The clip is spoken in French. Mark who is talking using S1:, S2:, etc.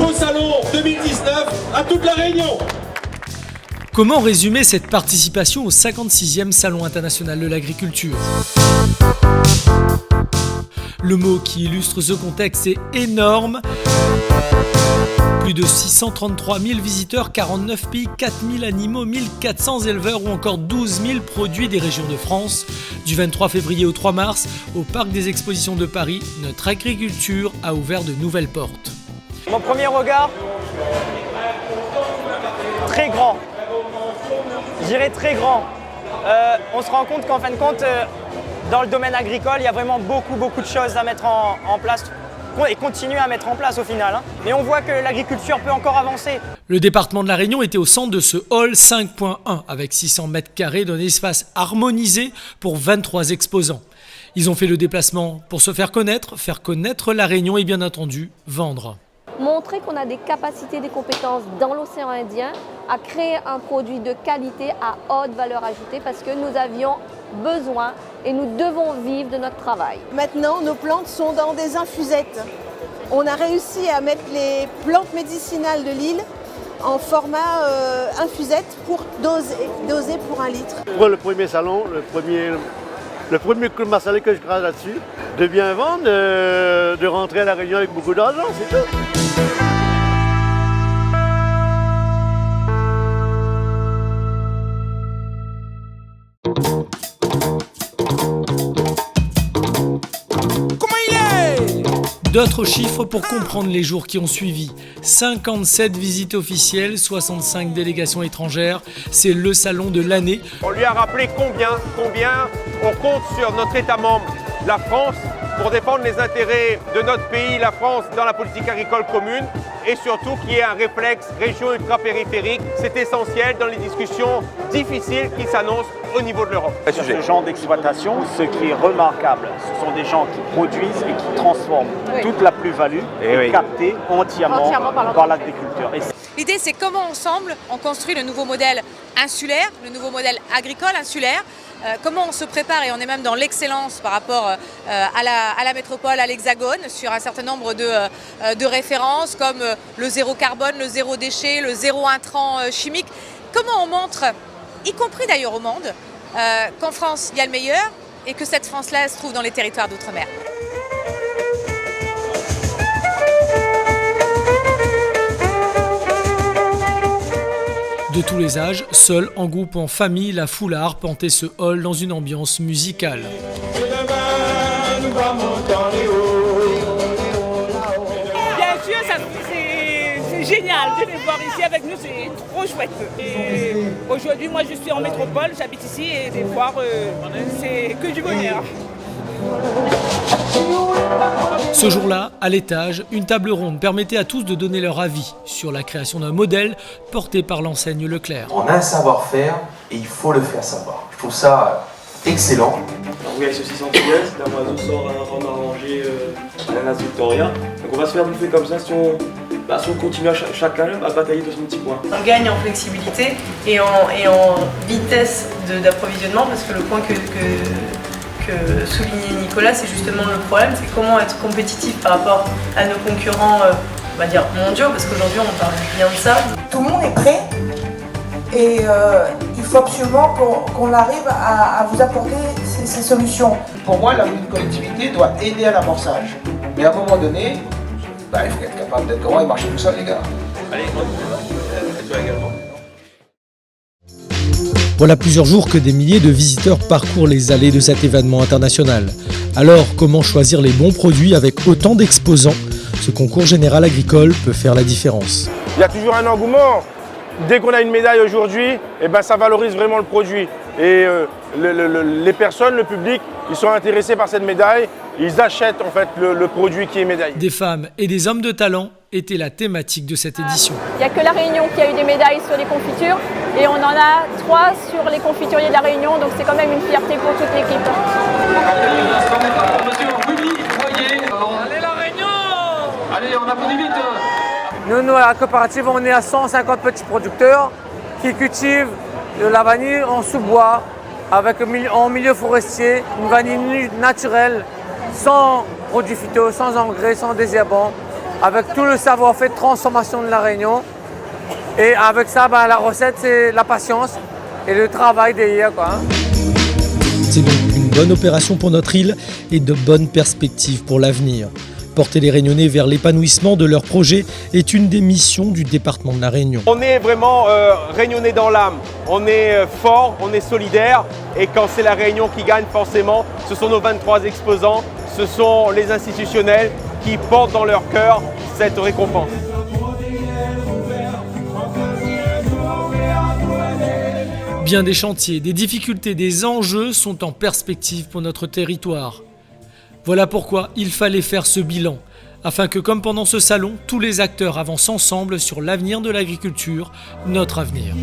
S1: Au salon 2019 à toute la Réunion.
S2: Comment résumer cette participation au 56e Salon international de l'agriculture ? Le mot qui illustre ce contexte est énorme. Plus de 633 000 visiteurs, 49 pays, 4 000 animaux, 1400 éleveurs ou encore 12 000 produits des régions de France. Du 23 février au 3 mars, au Parc des Expositions de Paris, notre agriculture a ouvert de nouvelles portes.
S3: Mon premier regard, très grand. Je dirais très grand. On se rend compte qu'en fin de compte, dans le domaine agricole, il y a vraiment beaucoup de choses à mettre en place et continuer à mettre en place au final. Mais on voit que l'agriculture peut encore avancer.
S2: Le département de la Réunion était au centre de ce hall 5.1 avec 600 mètres carrés d'un espace harmonisé pour 23 exposants. Ils ont fait le déplacement pour se faire connaître la Réunion et bien entendu vendre.
S4: Montrer qu'on a des capacités, des compétences dans l'océan Indien à créer un produit de qualité à haute valeur ajoutée parce que nous avions besoin et nous devons vivre de notre travail.
S5: Maintenant, nos plantes sont dans des infusettes. On a réussi à mettre les plantes médicinales de l'île en format infusette pour doser pour 1 litre.
S6: Pour le premier salon, le premier coup de marsale que je crase là-dessus, de bien vendre, de rentrer à la Réunion avec beaucoup d'argent, c'est tout.
S2: D'autres chiffres pour comprendre les jours qui ont suivi. 57 visites officielles, 65 délégations étrangères. C'est le salon de l'année.
S7: On lui a rappelé combien on compte sur notre État membre, la France, pour défendre les intérêts de notre pays, la France, dans la politique agricole commune et surtout qu'il y ait un réflexe région ultra-périphérique. C'est essentiel dans les discussions difficiles qui s'annoncent au niveau de l'Europe.
S8: Sur ce genre d'exploitation, ce qui est remarquable, ce sont des gens qui produisent et qui transforment toute la plus-value captée entièrement par l'agriculteur.
S9: L'idée, c'est comment ensemble on construit le nouveau modèle insulaire, le nouveau modèle agricole insulaire, comment on se prépare et on est même dans l'excellence par rapport à la métropole, à l'Hexagone, sur un certain nombre de références comme le zéro carbone, le zéro déchet, le zéro intrant chimique. Comment on montre, y compris d'ailleurs au monde, qu'en France, il y a le meilleur et que cette France-là se trouve dans les territoires d'outre-mer.
S2: De tous les âges, seuls, en groupe, en famille, la foule a arpenté ce hall dans une ambiance musicale.
S10: Bien sûr, c'est génial de les voir ici avec nous, c'est trop chouette. Et aujourd'hui, moi je suis en métropole, j'habite ici et les voir, c'est que du bonheur.
S2: Ce jour-là, à l'étage, une table ronde permettait à tous de donner leur avis sur la création d'un modèle porté par l'enseigne Leclerc.
S11: On a un savoir-faire et il faut le faire savoir. Je trouve ça excellent.
S12: On gagne saucisse antillaise, l'Amazo sort un rhum arrangé à l'ananas Victoria. Donc on va se faire bouffer comme ça si on continue chacun à batailler de son petit coin.
S13: On gagne en flexibilité et en vitesse d'approvisionnement parce que le point que soulignait Nicolas, c'est justement le problème, c'est comment être compétitif par rapport à nos concurrents, on va dire mondiaux, parce qu'aujourd'hui on parle bien de ça.
S14: Tout le monde est prêt et il faut absolument qu'on arrive à vous apporter ces solutions.
S15: Pour moi, la collectivité doit aider à l'amorçage, mais à un moment donné, il faut être capable d'être grand et marcher tout seul, les gars.
S7: Allez, toi également.
S2: Voilà plusieurs jours que des milliers de visiteurs parcourent les allées de cet événement international. Alors, comment choisir les bons produits avec autant d'exposants ? Ce concours général agricole peut faire la différence.
S16: Il y a toujours un engouement. Dès qu'on a une médaille aujourd'hui, ça valorise vraiment le produit. Et les personnes, le public, ils sont intéressés par cette médaille. Ils achètent en fait le produit qui est médaillé.
S2: Des femmes et des hommes de talent étaient la thématique de cette édition.
S4: Il n'y a que la Réunion qui a eu des médailles sur les confitures et on en a 3 sur les confituriers de la Réunion, donc c'est quand même une fierté pour toute l'équipe.
S1: Allez la Réunion! Allez, on applaudit vite!
S3: Nous, à la coopérative, on est à 150 petits producteurs qui cultivent de la vanille en sous-bois, en milieu forestier, une vanille naturelle,
S17: sans produits phyto, sans engrais, sans désherbants, avec tout le savoir-faire de transformation de la Réunion. Et avec ça, la recette, c'est la patience et le travail derrière, quoi.
S2: C'est donc une bonne opération pour notre île et de bonnes perspectives pour l'avenir. Porter les Réunionnais vers l'épanouissement de leurs projets est une des missions du département de la Réunion.
S7: On est vraiment réunionnais dans l'âme, on est fort, on est solidaire et quand c'est la Réunion qui gagne forcément, ce sont nos 23 exposants, ce sont les institutionnels qui portent dans leur cœur cette récompense.
S2: Bien des chantiers, des difficultés, des enjeux sont en perspective pour notre territoire. Voilà pourquoi il fallait faire ce bilan, afin que comme pendant ce salon, tous les acteurs avancent ensemble sur l'avenir de l'agriculture, notre avenir.